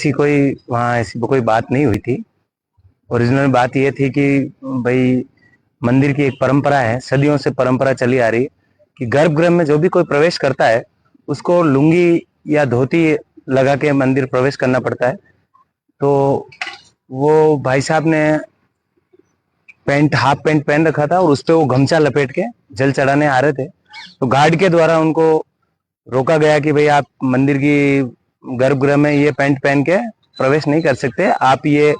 ऐसी कोई बात नहीं हुई थी। ओरिजिनल बात ये थी कि भाई मंदिर की एक परंपरा है, सदियों से परंपरा चली आ रही है कि गर्भगृह में जो भी कोई प्रवेश करता है उसको लुंगी या धोती लगा के मंदिर प्रवेश करना पड़ता है। तो वो भाई साहब ने हाफ पैंट पहन रखा था और उस पे वो गमछा लपेट के जल चढ़ाने आ रहे थे। तो गार्ड के द्वारा उनको रोका गया कि भाई आप मंदिर की गर्भगृह में ये पैंट पहन के प्रवेश नहीं कर सकते, आप ये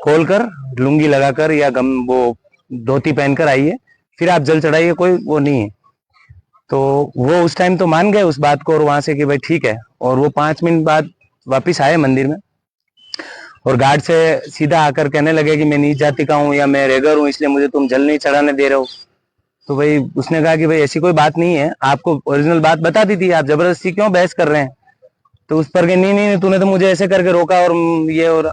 खोलकर लुंगी लगाकर या वो धोती पहनकर आइए, फिर आप जल चढ़ाइए, कोई वो नहीं है। तो वो उस टाइम तो मान गए उस बात को और वहां से कि भाई ठीक है। और वो 5 मिनट बाद वापिस आए मंदिर में और गार्ड से सीधा आकर कहने लगे कि मैं नीच जाति का हूँ या मैं रेगर हूँ, इसलिए मुझे तुम जल नहीं चढ़ाने दे रहे हो। तो भाई उसने कहा कि भाई ऐसी कोई बात नहीं है, आपको ओरिजिनल बात बता दी थी, आप जबरदस्ती क्यों बहस कर रहे हैं। तो उस पर नहीं नहीं तूने तो मुझे ऐसे करके रोका और ये और।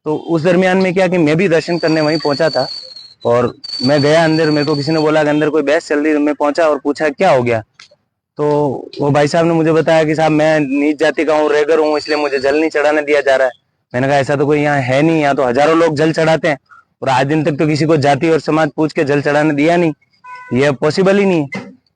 तो उस दरमियान में क्या कि मैं भी दर्शन करने वहीं पहुंचा था और मैं गया अंदर, मेरे को किसी ने बोला कि अंदर कोई बहस चल रही है। मैं पहुंचा और पूछा क्या हो गया। तो वो भाई साहब ने मुझे बताया कि साहब मैं नीच जाति का हूँ, रेगर हूँ, इसलिए मुझे जल नहीं चढ़ाने दिया जा रहा है। मैंने कहा ऐसा तो कोई यहाँ है नहीं, यहाँ तो हजारों लोग जल चढ़ाते हैं और आज दिन तक तो किसी को जाति और समाज पूछ के जल चढ़ाने दिया नहीं, ये पॉसिबल ही नहीं।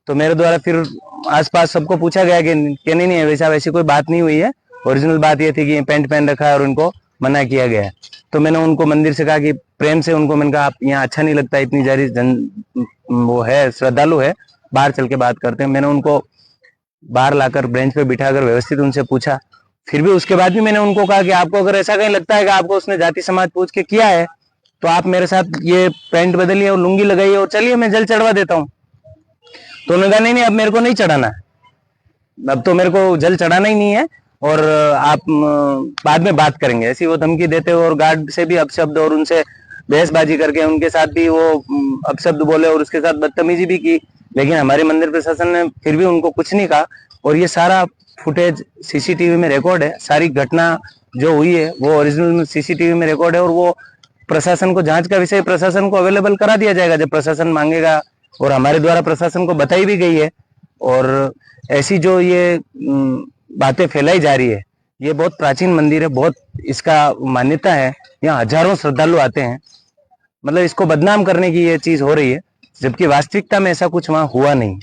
तो मेरे द्वारा फिर आसपास सबको पूछा गया कि नहीं नहीं भाई साहब ऐसी कोई बात नहीं हुई है, ओरिजिनल बात ये थी कि पैंट पहन रखा है और उनको मना किया गया है। तो मैंने उनको मंदिर से कहा कि प्रेम से उनको मैंने कहा आप यहाँ अच्छा नहीं लगता, इतनी जारी जन वो है, श्रद्धालु है, बाहर चल के बात करते हैं। मैंने उनको बाहर लाकर बेंच पे बिठाकर व्यवस्थित उनसे पूछा। फिर भी उसके बाद भी मैंने उनको कहा कि आपको अगर ऐसा कहीं लगता है कि आपको उसने जाति समाज पूछ के किया है तो आप मेरे साथ ये पैंट बदलिए और लुंगी लगाइए और चलिए मैं जल चढ़वा देता हूँ। तो उन्होंने कहा नहीं नहीं अब मेरे को नहीं चढ़ाना है, अब तो मेरे को जल चढ़ाना ही नहीं है और आप बाद में बात करेंगे, ऐसी वो धमकी देते और गार्ड से भी अपशब्द और उनसे बहसबाजी करके उनके साथ भी वो अपशब्द बोले और उसके साथ बदतमीजी भी की। लेकिन हमारे मंदिर प्रशासन ने फिर भी उनको कुछ नहीं कहा और ये सारा फुटेज सीसीटीवी में रिकॉर्ड है, सारी घटना जो हुई है वो ओरिजिनल सीसीटीवी में रिकॉर्ड है और वो प्रशासन को, जांच का विषय प्रशासन को अवेलेबल करा दिया जाएगा जब प्रशासन मांगेगा। और हमारे द्वारा प्रशासन को बताई भी गई है। और ऐसी जो ये बातें फैलाई जा रही है, ये बहुत प्राचीन मंदिर है, बहुत इसका मान्यता है, यहाँ हजारों श्रद्धालु आते हैं, मतलब इसको बदनाम करने की ये चीज हो रही है, जबकि वास्तविकता में ऐसा कुछ वहां हुआ नहीं।